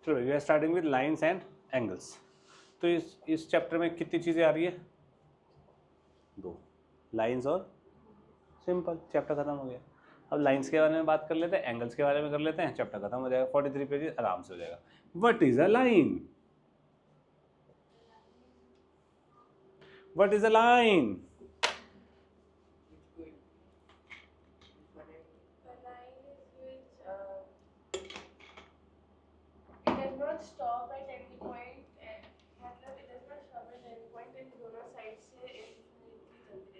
चलो we are starting with lines and angles. तो इस चैप्टर में कितनी चीज़ें आ रही है? 2, लाइंस और सिंपल। चैप्टर खत्म हो गया। अब लाइंस के बारे में बात कर लेते हैं, एंगल्स के बारे में कर लेते हैं, चैप्टर खत्म हो जाएगा। 43 पेजेस आराम से हो जाएगा। What is a line? What is a line?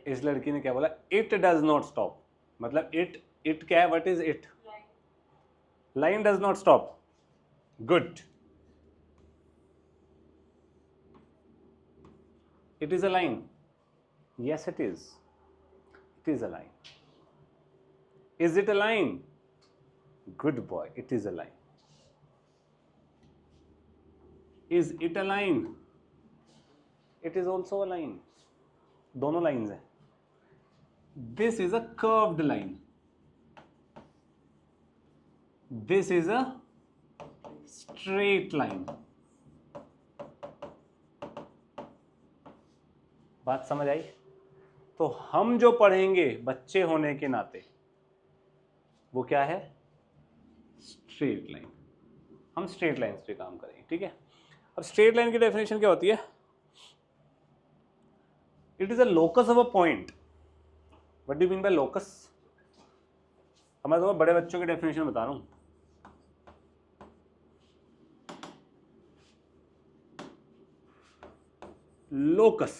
इस लड़की ने क्या बोला? It does not stop. मतलब इट क्या है? What is it? Line does not stop. Good. It is a line. Yes it is. It is a line. Is it a line? Good boy, it is a line. Is it a line? It is also a line. दोनों lines हैं। This is a curved line. This is a straight line. बात समझ आई? तो हम जो पढ़ेंगे बच्चे होने के नाते वो क्या है? Straight line. हम स्ट्रेट लाइंस पे काम करेंगे, ठीक है। अब स्ट्रेट लाइन की डेफिनेशन क्या होती है? It is a locus of a point. What do you mean by locus? अब मैं तुम्हें बड़े बच्चों की डेफिनेशन बता रहा हूं। लोकस,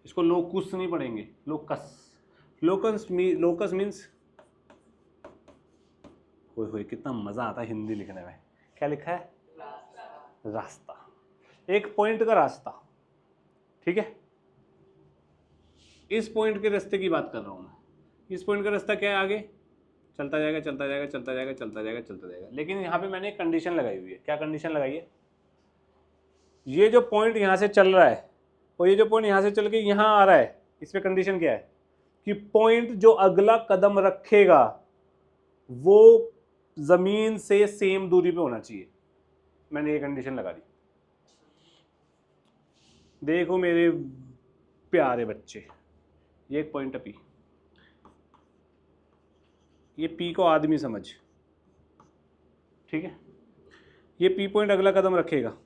इसको लोकुस नहीं पढ़ेंगे, लोकस। लोकस मीन्स, होए कितना मजा आता है हिंदी लिखने में। क्या लिखा है? रास्ता। एक पॉइंट का रास्ता, ठीक है। इस पॉइंट के रास्ते की बात कर रहा हूं मैं। इस पॉइंट का रास्ता क्या है? आगे चलता जाएगा, चलता जाएगा, चलता जाएगा, चलता जाएगा, चलता जाएगा। लेकिन यहां पे मैंने एक कंडीशन लगाई हुई है। क्या कंडीशन लगाई है? ये जो पॉइंट यहां से चल रहा है और ये जो पॉइंट यहां से चल के यहां आ रहा है, इस पे कंडीशन क्या है? कि पॉइंट जो अगला कदम रखेगा वो जमीन से सेम दूरी पे होना चाहिए। मैंने ये कंडीशन लगा दी। देखो मेरे प्यारे बच्चे, ये एक पॉइंट है पी। ये पी को आदमी समझ, ठीक है। ये पी पॉइंट अगला कदम रखेगा,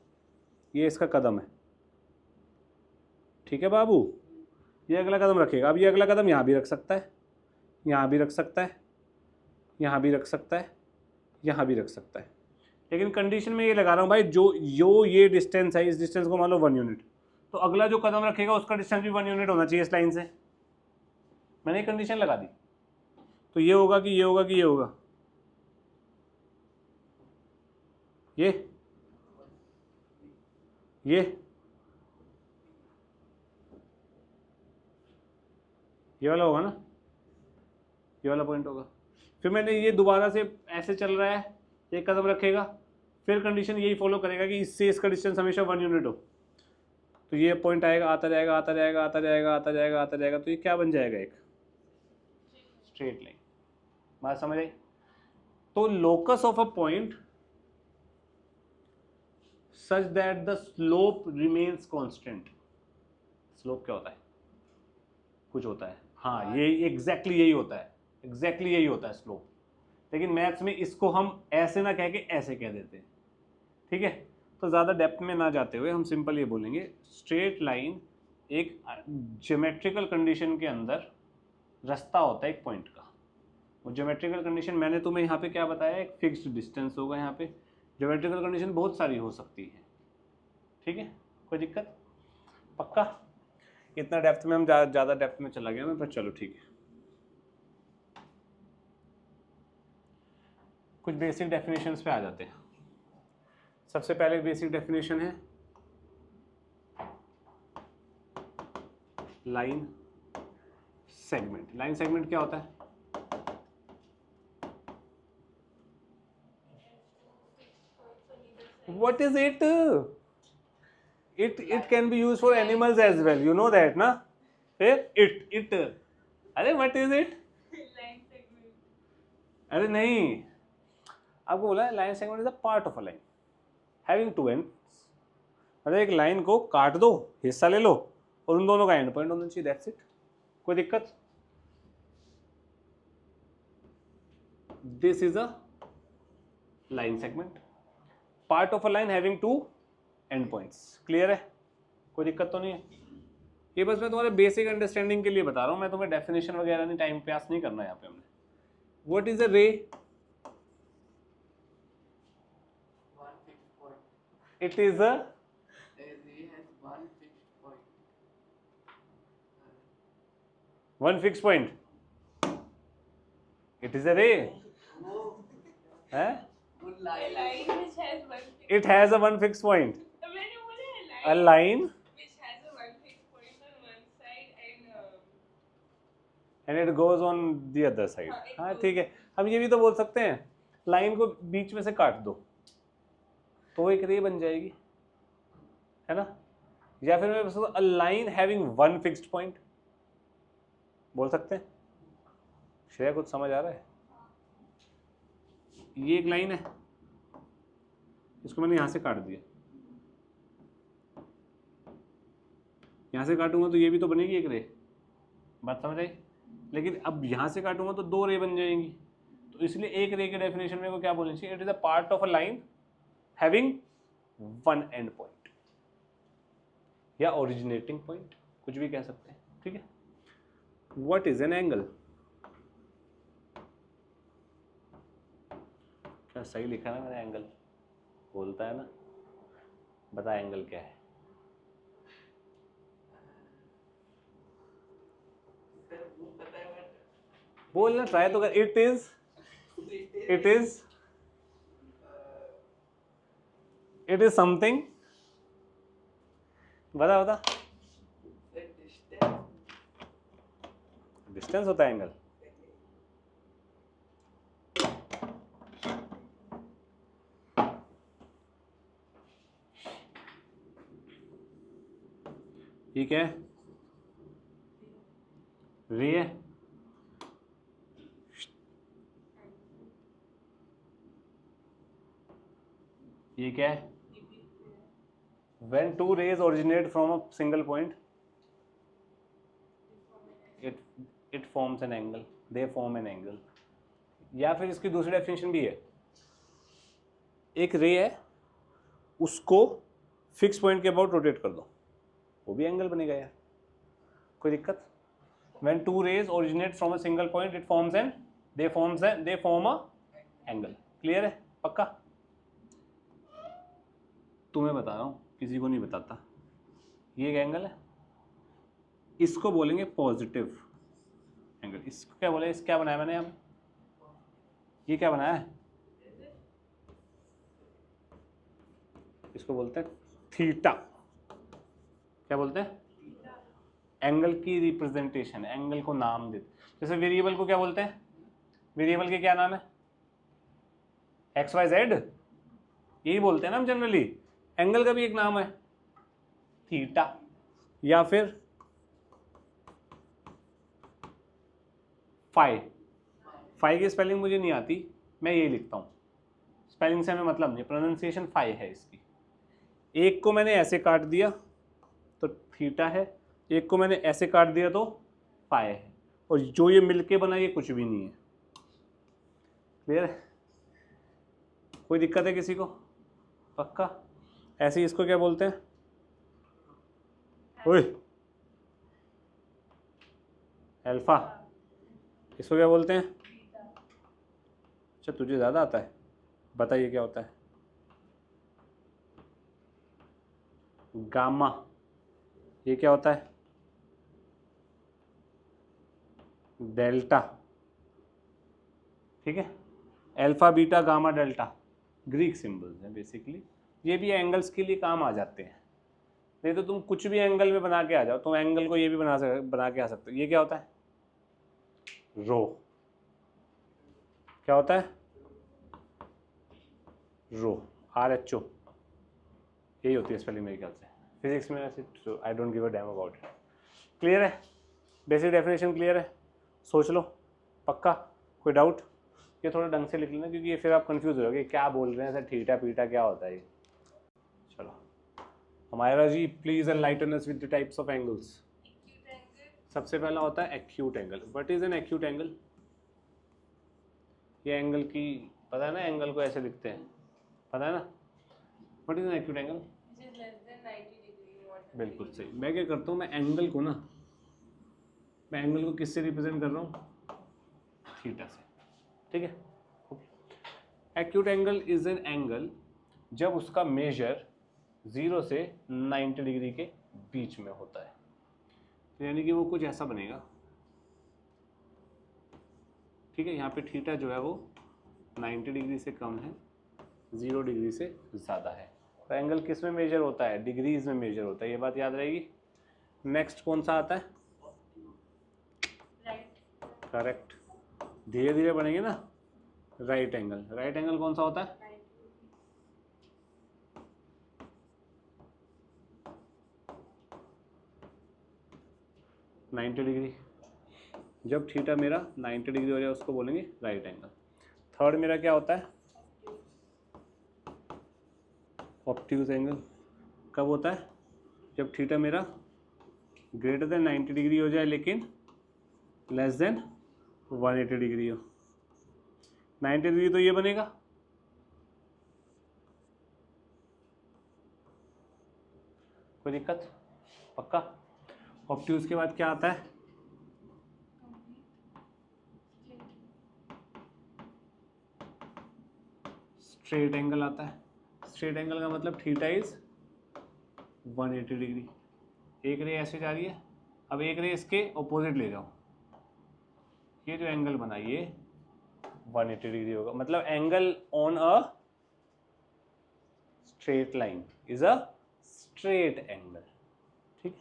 ये इसका कदम है, ठीक है बाबू। ये अगला कदम रखेगा। अब ये अगला कदम यहाँ भी रख सकता है, यहाँ भी रख सकता है, यहाँ भी रख सकता है, यहाँ भी रख सकता है। लेकिन कंडीशन में ये लगा रहा हूँ भाई, जो ये डिस्टेंस है, इस डिस्टेंस को मान लो 1 यूनिट, तो अगला जो कदम रखेगा उसका डिस्टेंस भी 1 यूनिट होना चाहिए इस लाइन से। मैंने कंडीशन लगा दी। तो ये होगा कि ये होगा कि ये होगा, ये वाला होगा ना, ये वाला पॉइंट होगा। फिर मैंने ये दोबारा से ऐसे चल रहा है, एक कदम रखेगा, फिर कंडीशन यही फॉलो करेगा कि इससे इसका डिस्टेंस हमेशा 1 यूनिट हो। तो ये पॉइंट आएगा, आता जाएगा, आता जाएगा, आता जाएगा, आता जाएगा, आता जाएगा, तो ये क्या बन जाएगा? एक स्ट्रेट लाइन। बात समझ आई? तो locus of a point such that the slope remains constant. Slope क्या होता है? कुछ होता है, हाँ, ये एग्जैक्टली यही होता है, एग्जैक्टली यही होता है स्लोप। लेकिन मैथ्स में इसको हम ऐसे ना कह के ऐसे कह देते हैं, ठीक है। तो ज़्यादा डेप्थ में ना जाते हुए हम सिंपल ये बोलेंगे, स्ट्रेट लाइन एक ज्योमेट्रिकल कंडीशन के अंदर रास्ता होता है एक पॉइंट का। वो ज्योमेट्रिकल कंडीशन मैंने तुम्हें यहाँ पे क्या बताया? एक फिक्स्ड डिस्टेंस होगा। यहाँ पे ज्योमेट्रिकल कंडीशन बहुत सारी हो सकती है, ठीक है, कोई दिक्कत? पक्का? इतना डेप्थ में हम ज़्यादा डेप्थ में चला गया मैं, पर चलो ठीक है। कुछ बेसिक डेफिनेशंस पे आ जाते हैं। सबसे पहले बेसिक डेफिनेशन है लाइन सेगमेंट। लाइन सेगमेंट क्या होता है? What is it? It can be used for animals as well. You know that, ना? It. अरे what is it? Line segment. अरे नहीं, आपको बोला है line segment is a part of a line. Having two end, मतलब एक line को काट दो, हिस्सा ले लो और उन दोनों का एंड पॉइंट होना चाहिए, दैट्स इट। कोई दिक्कत? This is a line segment, part of a line having two end points. Clear है? कोई दिक्कत तो नहीं है? ये बस मैं तुम्हारे बेसिक अंडरस्टैंडिंग के लिए बता रहा हूँ, मैं तुम्हें डेफिनेशन वगैरह नहीं, टाइम पास नहीं करना यहाँ पे हमने। व्हाट इज अ रे? It is a one fixed point. It is a ray. है? It has a one fixed point. A line which has a one fixed point on one side and it goes on the other side. हाँ ठीक है, हम ये भी तो बोल सकते हैं, लाइन को बीच में से काट दो तो एक रे बन जाएगी, है ना? या फिर मैं बोल a line having one fixed point बोल सकते हैं। श्रेया कुछ समझ आ रहा है? ये एक लाइन है, इसको मैंने यहां से काट दिया, यहां से काटूंगा तो ये भी तो बनेगी एक रे, बात समझ आई? लेकिन अब यहां से काटूंगा तो दो रे बन जाएंगी, तो इसलिए एक रे के डेफिनेशन में को क्या बोलनी चाहिए? It is a part of a line having one and point या ओरिजिनेटिंग पॉइंट, कुछ भी कह सकते हैं, ठीक है? What is an angle? क्या सही लिखा ना मैंने? एंगल बोलता है ना, बता एंगल क्या है? बोलना ट्राई तो कर। इट इज समथिंग, बता। डिस्टेंस होता है एंगल। ठीक है, रे है, ये क्या है? When two rays originate from a single point, it forms an angle. They form an angle. या फिर इसकी दूसरी डेफिनेशन भी है, एक रे है, उसको फिक्स पॉइंट के अबाउट रोटेट कर दो, वो भी एंगल बनेगा यार, कोई दिक्कत? When two rays originate from a single point, they form a angle. Clear है? पक्का? तुम्हें बता रहा हूँ, किसी को नहीं बताता। ये एक एंगल है, इसको बोलेंगे पॉजिटिव एंगल। इसको क्या बोले? इस क्या बनाया मैंने यहाँ? ये क्या बनाया है? इसको बोलते हैं थीटा। क्या बोलते हैं? एंगल की रिप्रेजेंटेशन, एंगल को नाम देते। जैसे वेरिएबल को क्या बोलते हैं? वेरिएबल के क्या नाम है? एक्स वाई जेड, यही बोलते हैं ना हम जनरली। एंगल का भी एक नाम है थीटा, या फिर फाई। फाई की स्पेलिंग मुझे नहीं आती, मैं यही लिखता हूँ, स्पेलिंग से हमें मतलब नहीं, प्रोनाउंसिएशन फाई है इसकी। एक को मैंने ऐसे काट दिया तो थीटा है, एक को मैंने ऐसे काट दिया तो फाई है, और जो ये मिलके बना ये कुछ भी नहीं है। क्लियर है? कोई दिक्कत है किसी को? पक्का? ऐसे ही इसको क्या बोलते हैं? ओए अल्फा। इसको क्या बोलते हैं? अच्छा तुझे ज़्यादा आता है, बताइए क्या होता है? गामा। ये क्या होता है? डेल्टा। ठीक है, alpha beta gamma delta Greek symbols हैं बेसिकली। ये भी एंगल्स के लिए काम आ जाते हैं, नहीं तो तुम कुछ भी एंगल में बना के आ जाओ, तुम एंगल को ये भी बना के आ सकते हो। ये क्या होता है? रो। क्या होता है? रो, RHO, यही होती है स्पेलिंग मेरे ख्याल से। फिजिक्स में ऐसे I don't give a damn about it. Clear है? बेसिक डेफिनेशन क्लियर है? सोच लो। पक्का? कोई डाउट? ये थोड़ा ढंग से लिख लेना, क्योंकि ये फिर आप कंफ्यूज हो जाओगे क्या बोल रहे हैं सर, थीटा पीटा क्या होता है ये। चलो हमारा ji, please enlighten us with the types of angles. Acute angle. सबसे पहला होता है acute angle. What is an acute angle? ये एंगल की पता है ना, एंगल को ऐसे लिखते हैं, पता है ना? What is an acute angle? Which is less than 90 degree. What? बिल्कुल सही। मैं क्या करता हूँ, मैं एंगल को ना, मैं एंगल को किससे रिप्रेजेंट कर रहा हूँ? थीटा से। ठीक है। Acute angle is an angle जब उसका मेजर 0 से 90 डिग्री के बीच में होता है, तो यानी कि वो कुछ ऐसा बनेगा। ठीक है, यहाँ पे थीटा जो है वो 90 डिग्री से कम है, 0 डिग्री से ज़्यादा है। तो एंगल किस में मेजर होता है? डिग्रीज में मेजर होता है, ये बात याद रहेगी। नेक्स्ट कौन सा आता है? Right. करेक्ट। धीरे धीरे बनेंगे ना। Right angle. राइट एंगल कौन सा होता है? Right. 90 डिग्री। जब थीटा मेरा 90 डिग्री हो जाए उसको बोलेंगे राइट एंगल। थर्ड मेरा क्या होता है? Obtuse angle. कब होता है? जब थीटा मेरा ग्रेटर देन 90 डिग्री हो जाए लेकिन लेस देन 180 डिग्री हो। 90 डिग्री तो ये बनेगा, कोई दिक्कत? पक्का? ऑब्ट्यूज के बाद क्या आता है? स्ट्रेट एंगल आता है। स्ट्रेट एंगल का मतलब थीटा इज 180 डिग्री। एक रे ऐसे जा रही है, अब एक रे इसके ऑपोजिट ले जाओ, ये जो एंगल बना ये 180 डिग्री होगा। मतलब angle on a straight line is a straight angle. ठीक है,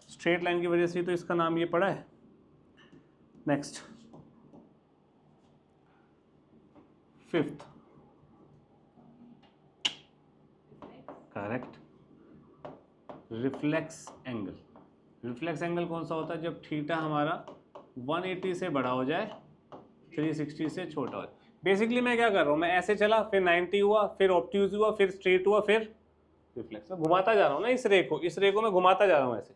स्ट्रेट लाइन की वजह से तो इसका नाम ये पड़ा है। Next, fifth, correct, reflex angle. Reflex angle कौन सा होता है? जब थीटा हमारा 180 से बड़ा हो जाए, 360 से छोटा हो जाए। बेसिकली मैं क्या कर रहा हूँ, मैं ऐसे चला, फिर 90 हुआ, फिर ऑब्ट्यूज हुआ, फिर स्ट्रेट हुआ, फिर रिफ्लेक्स। मैं घुमाता जा रहा हूँ ना इस रे को मैं घुमाता जा रहा हूँ ऐसे।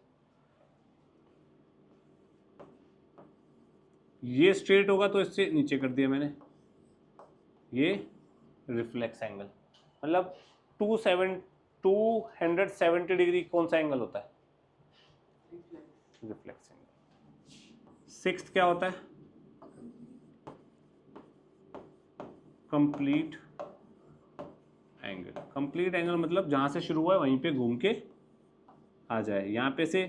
ये स्ट्रेट होगा तो इससे नीचे कर दिया मैंने, ये रिफ्लेक्स एंगल। मतलब 270 डिग्री कौन सा एंगल होता है? Reflex angle. सिक्स्थ क्या होता है? Complete angle. कंप्लीट एंगल मतलब जहां से शुरू हुआ है वहीं पे घूम के आ जाए। यहाँ पे से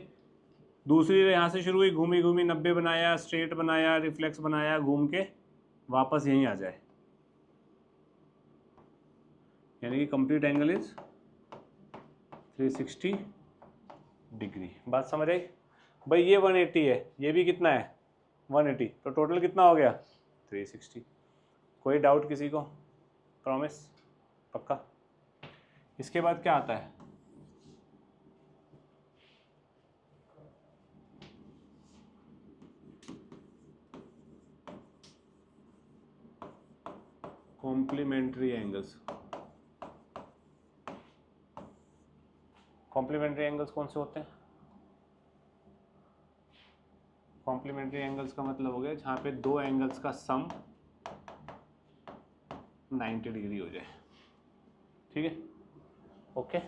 दूसरी यहाँ से शुरू हुई, घूमी घूमी 90 बनाया, स्ट्रेट बनाया, रिफ्लेक्स बनाया, घूम के वापस यहीं आ जाए, यानी कि कंप्लीट एंगल इज 360 डिग्री। बात समझ आई भाई? ये 180 है, ये भी कितना है? 180, तो टोटल कितना हो गया? 360। कोई डाउट किसी को? प्रॉमिस? पक्का? इसके बाद क्या आता है? Complementary angles. कॉम्प्लीमेंट्री एंगल्स कौन से होते हैं? कॉम्प्लीमेंट्री एंगल्स का मतलब हो गया जहाँ पे दो एंगल्स का सम 90 डिग्री हो जाए। ठीक है, ओके।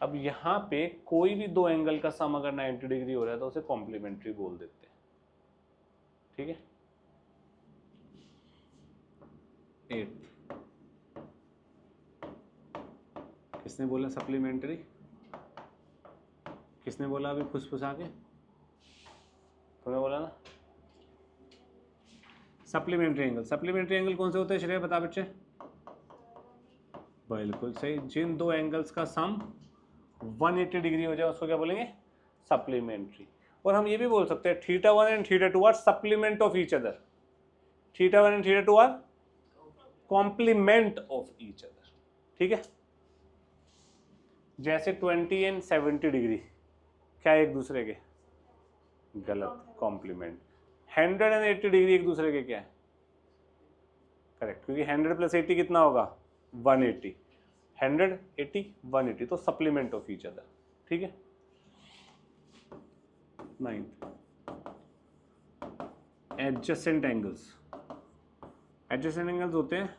अब यहाँ पे कोई भी दो एंगल का सम अगर 90 डिग्री हो रहा है तो उसे कॉम्प्लीमेंट्री बोल देते हैं। ठीक है। 8, किसने बोला सप्लीमेंट्री? किसने बोला अभी फुसफुसा के? तुमने बोला ना सप्लीमेंट्री एंगल। सप्लीमेंट्री एंगल कौन से होते हैं श्रेय, बता बच्चे? बिल्कुल सही, जिन दो एंगल्स का सम 180 डिग्री हो जाए उसको क्या बोलेंगे? सप्लीमेंट्री। और हम ये भी बोल सकते हैं θ1 and θ2 are supplement of each other. θ1 and θ2 are complement of each other. ठीक है, जैसे 20 एंड 70 डिग्री क्या एक दूसरे के? गलत, कॉम्प्लीमेंट। 180 डिग्री एक दूसरे के क्या है? करेक्ट, क्योंकि 100 + 80 कितना होगा? 180। 100, 80, 180, तो सप्लीमेंट ऑफ ईच अदर, ठीक है। 9 एडजेसेंट एंगल्स। एडजेसेंट एंगल्स होते हैं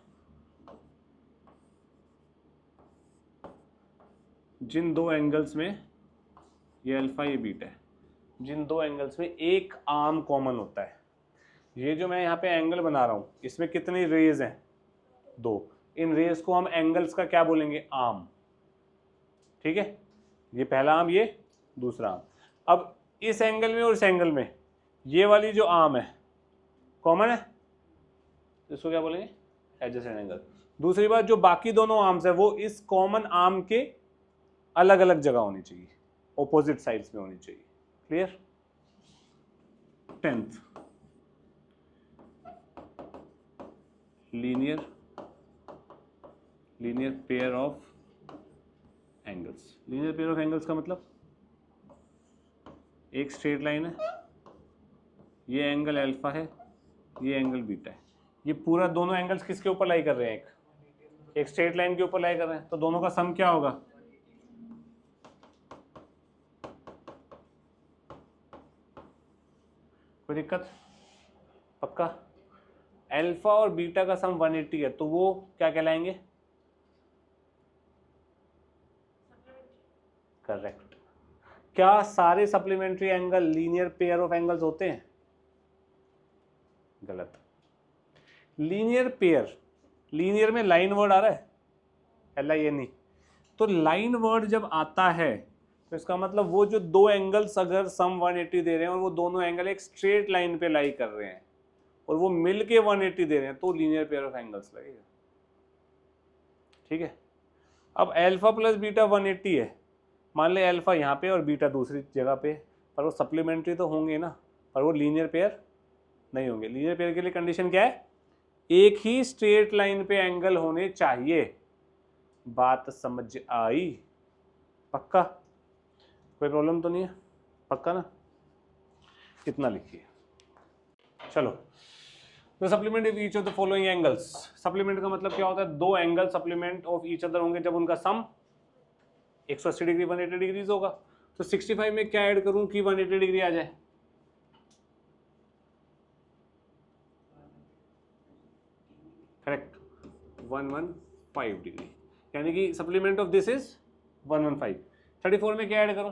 जिन दो एंगल्स में, ये अल्फा ये बीटा है, जिन दो एंगल्स में एक आर्म कॉमन होता है। ये जो मैं यहाँ पे एंगल बना रहा हूँ, इसमें कितनी रेज हैं? 2। इन रेज को हम एंगल्स का क्या बोलेंगे? आर्म, ठीक है। ये पहला आर्म, ये दूसरा आर्म। अब इस एंगल में और इस एंगल में ये वाली जो आर्म है कॉमन है, इसको क्या बोलेंगे? Adjacent angle. दूसरी बात, जो बाकी दोनों आर्म्स है वो इस कॉमन आर्म के अलग अलग जगह होनी चाहिए, ऑपोजिट साइड्स में होनी चाहिए। Clear? 10th linear pair of angles. Linear pair of angles का मतलब एक स्ट्रेट लाइन है, ये एंगल अल्फा है, ये एंगल बीटा है। ये पूरा दोनों एंगल्स किसके ऊपर लाई कर रहे हैं? एक स्ट्रेट लाइन के ऊपर लाई कर रहे हैं, तो दोनों का सम क्या होगा? कोई दिक्कत? पक्का? अल्फा और बीटा का सम 180 है, तो वो क्या कहलाएंगे? करेक्ट। क्या सारे supplementary angle linear pair of angles होते हैं? गलत। लीनियर पेयर, लीनियर में लाइन वर्ड आ रहा है, LINE। तो लाइन वर्ड जब आता है तो इसका मतलब वो जो दो एंगल्स अगर सम 180 दे रहे हैं और वो दोनों एंगल एक स्ट्रेट लाइन पे लाई कर रहे हैं और वो मिल के 180 दे रहे हैं, तो लीनियर पेयर ऑफ एंगल्स लगेगा, ठीक है। अब अल्फा प्लस बीटा 180 है, मान ले अल्फा यहाँ पे और बीटा दूसरी जगह पे, पर वो सप्लीमेंट्री तो होंगे ना, पर वो लीनियर पेयर नहीं होंगे। लीनियर पेयर के लिए कंडीशन क्या है? एक ही स्ट्रेट लाइन पे एंगल होने चाहिए। बात समझ आई? पक्का? कोई प्रॉब्लम तो नहीं है? पक्का ना? कितना लिखिए। चलो, तो supplement of each of the following angles. Supplement का मतलब क्या होता है? दो angle supplement of each other होंगे जब उनका सम 180 डिग्री 180 डिग्रीज होगा। तो 65 में क्या ऐड करूं कि 180 डिग्री आ जाए? करेक्ट, 115 डिग्री, यानी कि सप्लीमेंट ऑफ दिस इज 115। 34 में क्या ऐड करूं?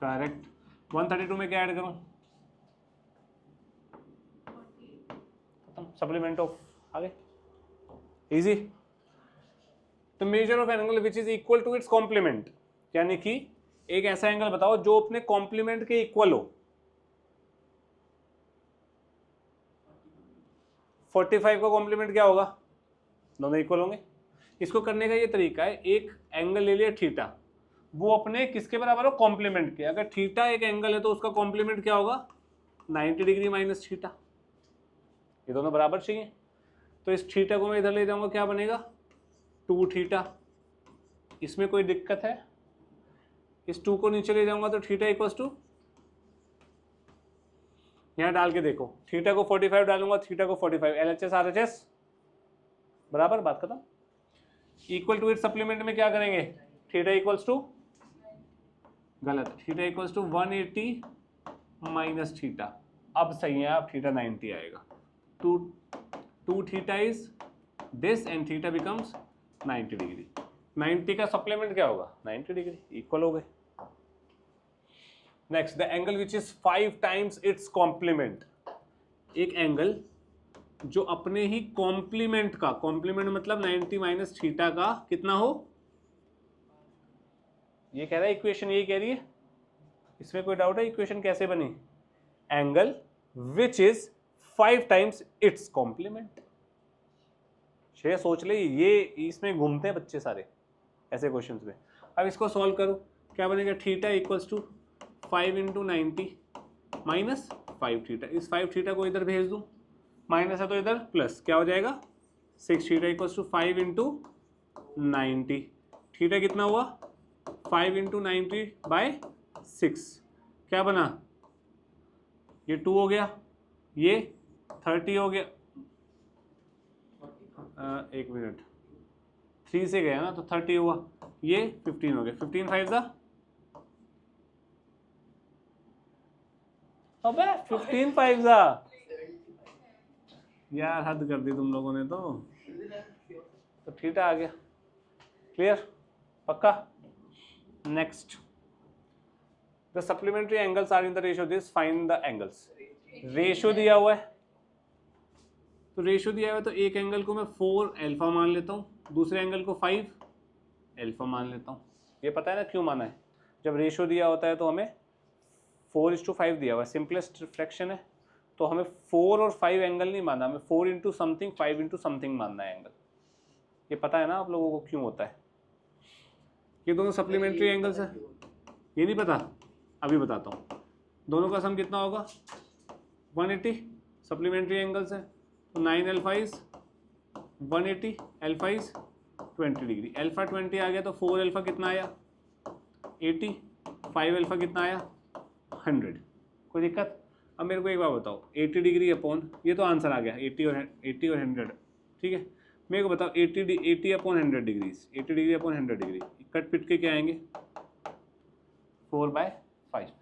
करेक्ट। 132 में क्या ऐड करूं? सप्लीमेंट ऑफ, आगे इजी। तो measure of angle which is equal to its complement, यानी कि एक ऐसा एंगल बताओ जो अपने कॉम्प्लीमेंट के इक्वल हो। 45 का कॉम्प्लीमेंट क्या होगा? दोनों इक्वल होंगे। इसको करने का ये तरीका है, एक एंगल ले लिया थीटा, वो अपने किसके बराबर हो? कॉम्प्लीमेंट के। अगर थीटा एक एंगल है तो उसका कॉम्प्लीमेंट क्या होगा? 90 डिग्री माइनस थीटा। ये दोनों बराबर चाहिए, तो इस थीटा को मैं इधर ले जाऊंगा, क्या बनेगा? 2 थीटा। इसमें कोई दिक्कत है? इस 2 को नीचे ले जाऊंगा तो थीटा इक्वल्स टू, यहां डाल के देखो, थीटा को 45 डालूंगा, थीटा को 45, LHS RHS बराबर, बात खत्म। इक्वल टू इट सप्लीमेंट में क्या करेंगे? थीटा इक्वल्स टू, गलत, theta equals to 180 minus theta. अब सही है, अब थीटा 90 आएगा। 2 theta is this and theta becomes 90 degree. 90 का सप्लीमेंट क्या होगा? 90 डिग्री, इक्वल हो गए। Next, the angle which is 5 times its complement. एक एंगल जो अपने ही कॉम्प्लीमेंट का, कॉम्प्लीमेंट मतलब 90 माइनस थीटा का कितना हो? ये कह रहा है इक्वेशन, यही कह रही है, इसमें कोई डाउट है? इक्वेशन कैसे बनी? Angle which is 5 times its complement. शेर सोच ले, ये इसमें घूमते हैं बच्चे सारे ऐसे क्वेश्चंस में। अब इसको सॉल्व करो, क्या बनेगा? Theta equals to 5 into 90 minus 5 theta. इस 5 थीटा को इधर भेज दूं, माइनस है तो इधर प्लस, क्या हो जाएगा? 6 theta equals to 5 into 90। Theta कितना हुआ? 5 इंटू 90 बाय 6, क्या बना? ये 2 हो गया, ये 30 हो गया, एक मिनट, 3 से गया ना तो 30 हुआ, ये 15 हो गया, 15 5 ज़ा, अबे 15 5 ज़ा, यार हद कर दी तुम लोगों ने तो ठीक आ गया, क्लियर, पक्का। Next, the supplementary angles are in the ratio this, find the angles. Ratio दिया हुआ है, तो रेशियो दिया हुआ है तो एक एंगल को मैं 4 अल्फा मान लेता हूँ, दूसरे एंगल को 5 अल्फा मान लेता हूँ। ये पता है ना क्यों माना है, जब रेशियो दिया होता है तो हमें 4:5 दिया हुआ है, सिंपलेस्ट फ्रैक्शन है, तो हमें 4 और 5 एंगल नहीं मानना, हमें 4 इंटू समथिंग 5 इंटू समथिंग मानना है एंगल। ये पता है ना आप लोगों को क्यों होता है, ये दोनों सप्लीमेंट्री एंगल्स है, ये नहीं पता, अभी बताता हूँ। दोनों का सम कितना होगा 180, सप्लीमेंट्री एंगल्स है, तो 9 alpha is 180, alpha is 20 degree, alpha 20 आ गया तो 4 अल्फा कितना आया 80, 5 अल्फा कितना आया 100, कोई दिक्कत। अब मेरे को एक बार बताओ 80 डिग्री अपॉन, ये तो आंसर आ गया 80 और 100, ठीक है। मेरे को बताओ 80 upon 100 degrees, 80 degree upon 100 degree, कट पिट के क्या आएंगे 4/5।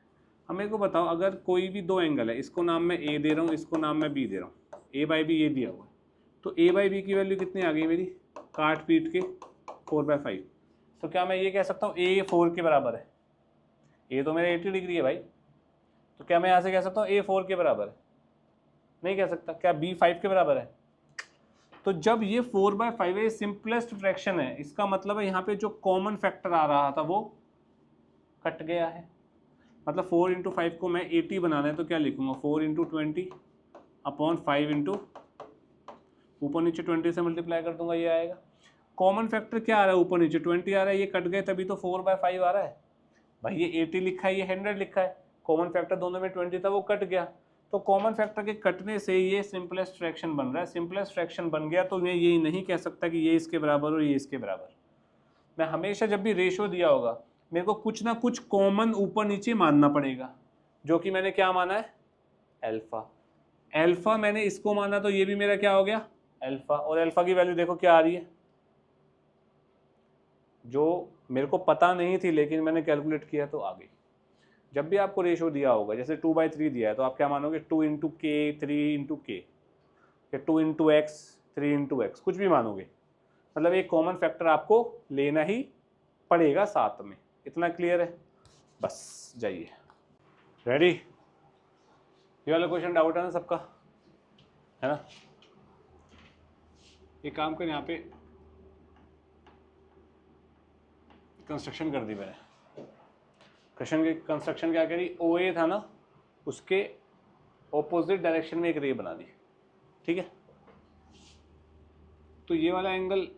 अब मेरे को बताओ अगर कोई भी दो एंगल है, इसको नाम मैं ए दे रहा हूँ, इसको नाम मैं बी दे रहा हूँ, ए बाई बी ये दिया हुआ है, तो ए बाई बी की वैल्यू कितनी आ गई मेरी, काट पीट के 4/5। तो क्या मैं ये कह सकता हूँ ए 4 के बराबर है, ए तो मेरा 80 डिग्री है भाई, तो क्या मैं यहाँ से कह सकता हूँ ए 4 के बराबर है, नहीं कह सकता। क्या बी 5 के बराबर है, तो जब ये 4/5 है, सिंपलेस्ट फ्रैक्शन है, इसका मतलब है यहाँ पे जो कॉमन फैक्टर आ रहा था वो कट गया है। मतलब 4 इंटू 5 को मैं 80 बनाना है तो क्या लिखूंगा 4 इंटू 20 अपॉन 5 इंटू, ऊपर नीचे 20 से मल्टीप्लाई कर दूंगा, ये आएगा। कॉमन फैक्टर क्या आ रहा है, ऊपर नीचे 20 आ रहा है, ये कट गए तभी तो 4/5 आ रहा है भाई। ये 80 लिखा है, ये 100 लिखा है, कॉमन फैक्टर दोनों में 20 था, वो कट गया, तो कॉमन फैक्टर के कटने से ये सिंपलेस्ट फ्रैक्शन बन रहा है। सिंपलेस्ट फ्रैक्शन बन गया तो मैं ये नहीं कह सकता कि ये इसके बराबर और ये इसके बराबर। मैं हमेशा जब भी रेशियो दिया होगा मेरे को कुछ ना कुछ कॉमन ऊपर नीचे मानना पड़ेगा, जो कि मैंने क्या माना है अल्फा। अल्फा मैंने इसको माना तो ये भी मेरा क्या हो गया अल्फा, और अल्फा की वैल्यू देखो क्या आ रही है, जो मेरे को पता नहीं थी लेकिन मैंने कैलकुलेट किया तो आ गई। जब भी आपको रेशियो दिया होगा, जैसे 2/3 दिया है तो आप क्या मानोगे 2 इंटू के 3 इंटू के, या 2 इंटू एक्स 3 इंटू एक्स, कुछ भी मानोगे, मतलब एक कॉमन फैक्टर आपको लेना ही पड़ेगा साथ में। इतना क्लियर है, बस जाइए। रेडी, ये वाला क्वेश्चन डाउट है ना सबका, है ना। एक काम कर, यहाँ पे कंस्ट्रक्शन कर दी मैंने। कंस्ट्रक्शन क्या करी, ओ ए था ना, उसके ऑपोजिट डायरेक्शन में एक रे बना दी, ठीक है। तो ये वाला एंगल,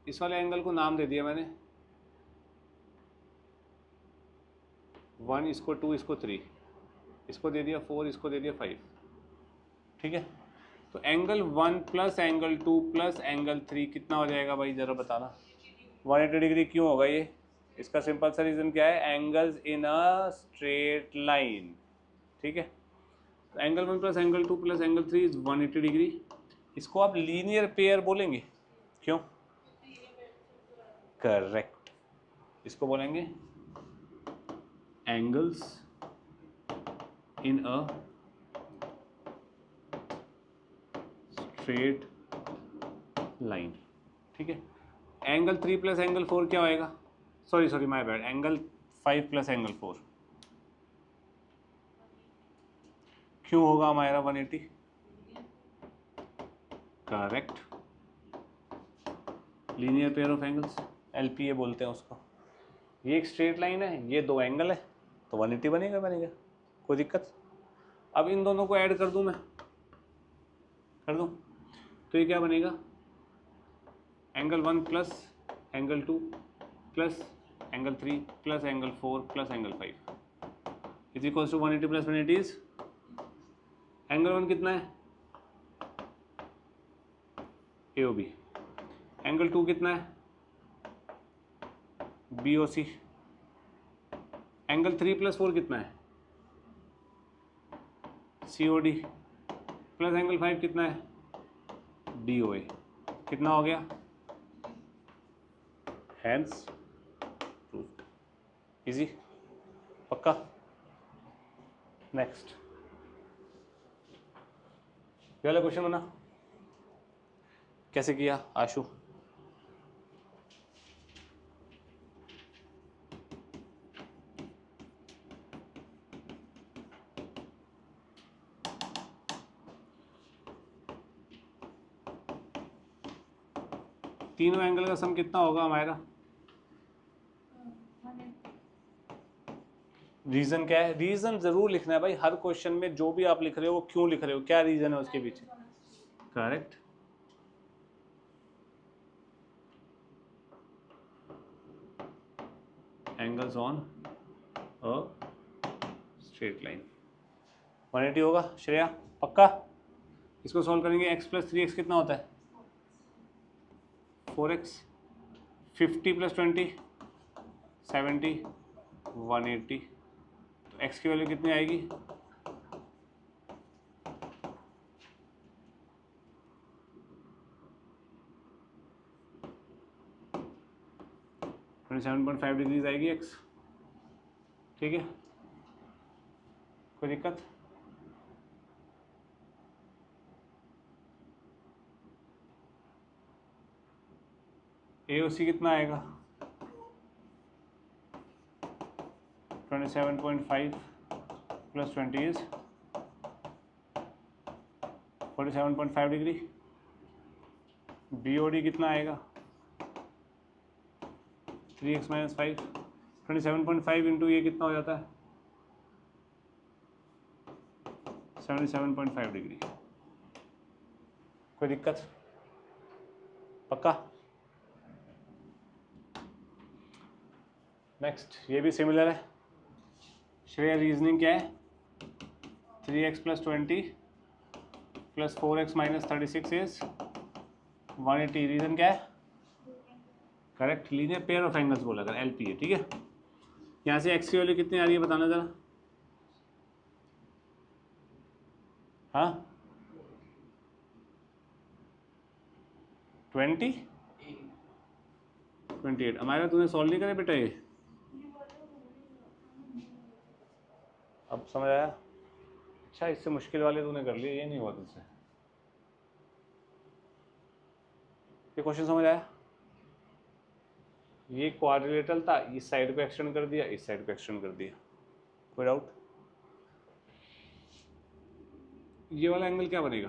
इस वाले एंगल को नाम दे दिया मैंने 1, इसको 2, इसको 3, इसको दे दिया 4, इसको दे दिया 5, ठीक है। तो angle 1 plus angle 2 plus angle 3 कितना हो जाएगा भाई, जरा बताना। 180 डिग्री क्यों होगा ये, इसका सिंपल सा रीज़न क्या है, angles in a straight line, ठीक है। तो angle 1 plus angle 2 plus angle 3 is 180 degree. इसको आप लीनियर पेयर बोलेंगे, क्यों, करेक्ट, इसको बोलेंगे angles in a straight line, ठीक है। एंगल 3 प्लस एंगल 4 क्या होएगा, sorry my bad, angle 5 plus angle 4 क्यों होगा हमारा 180, correct, linear pair of angles, LPA बोलते हैं उसको। ये एक स्ट्रेट लाइन है, ये दो एंगल है, तो 180 बनेगा, कोई दिक्कत। अब इन दोनों को ऐड कर दूं मैं, कर दूं, तो ये क्या बनेगा, angle 1 plus angle 2 plus angle 3 plus angle 4 plus angle 5 is equals to 180 plus 180 is, angle 1 कितना है AOB, एंगल 2 कितना है BOC, एंगल 3 प्लस 4 कितना है COD, प्लस एंगल 5 कितना है DOA, कितना हो गया? Hence proved. इजी, पक्का। नेक्स्ट ये वाला क्वेश्चन बना, कैसे किया आशु? तीनों एंगल का सम कितना होगा हमारा? रीजन क्या है? रीजन जरूर लिखना है भाई, हर क्वेश्चन में जो भी आप लिख रहे हो वो क्यों लिख रहे हो, क्या रीजन है उसके पीछे। Correct. Angles on a straight line 180 होगा श्रेया, पक्का। इसको सॉल्व करेंगे, x + 3x कितना होता है? 4x। 50 + 20 70 180। तो x की वैल्यू कितनी आएगी? 27.5 डिग्रीज आएगी x। ठीक है, कोई दिक्कत? AOC कितना आएगा? 27.5 + 20 is 47.5 डिग्री। BOD कितना आएगा? 3x - 5। 27.5 इंटू ये कितना हो जाता है? 77.5 डिग्री। कोई दिक्कत? पक्का। नेक्स्ट ये भी सिमिलर है। श्रेया रीजनिंग क्या है? 3x + 20 + 4x - 36 is 180। रीजन क्या है? Correct, linear pair of angles बोला अगर LP है। ठीक है, यहाँ से x की वैल्यू कितनी आ रही है बताना जरा। हाँ 28। हमारा तूने सॉल्व नहीं करे बेटा ये? अब समझ आया? अच्छा, इससे मुश्किल वाले तूने कर लिए, ये नहीं हुआ तुझसे। ये क्वेश्चन समझ आया? ये क्वाड्रिलेटरल था, इस साइड को एक्सटेंड कर दिया, इस साइड को एक्सटेंड कर दिया। कोई डाउट? ये वाला एंगल क्या बनेगा?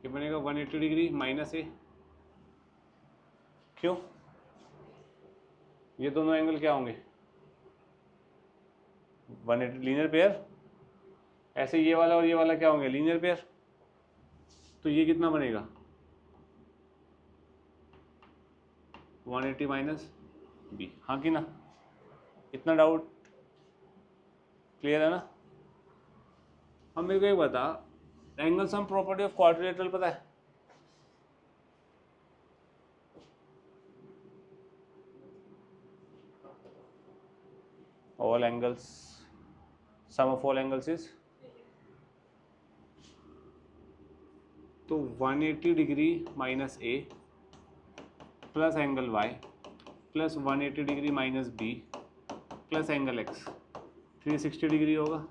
ये बनेगा 180 डिग्री -a। क्यों? ये दोनों एंगल क्या होंगे? 180 लीनियर पेयर। ऐसे ये वाला और ये वाला क्या होंगे? Linear pair. तो ये कितना बनेगा? 180 - b। हाँ कि ना? इतना डाउट क्लियर है ना? हम मेरे को एक बता, angle sum property of quadrilateral पता है? All angles, sum of all angles is, तो 180 degree -a plus angle y plus 180 degree -b plus angle x 360 degree होगा।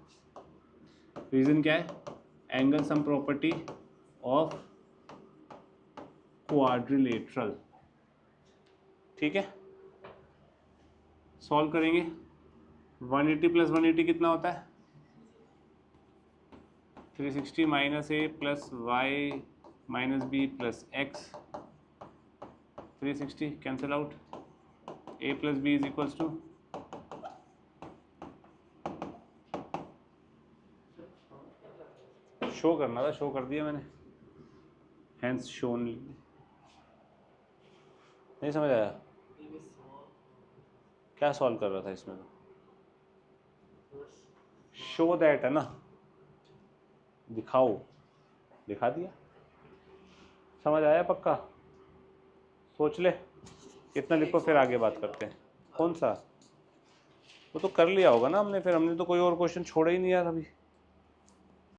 रीजन क्या है? Angle sum property of quadrilateral. ठीक है, सॉल्व करेंगे। 180 + 180 कितना होता है? 360 -a plus y -b plus x। 360 cancel out. a + b = show करना था, शो कर दिया मैंने, हैंस शोन। नहीं समझ आया? क्या सॉल्व कर रहा था इसमें? शो दैट है ना, दिखाओ, दिखा दिया। समझ आया? पक्का सोच ले, इतना लिखो फिर आगे बात करते हैं। कौन सा? वो तो कर लिया होगा ना हमने, फिर हमने तो कोई और क्वेश्चन छोड़ा ही नहीं यार अभी।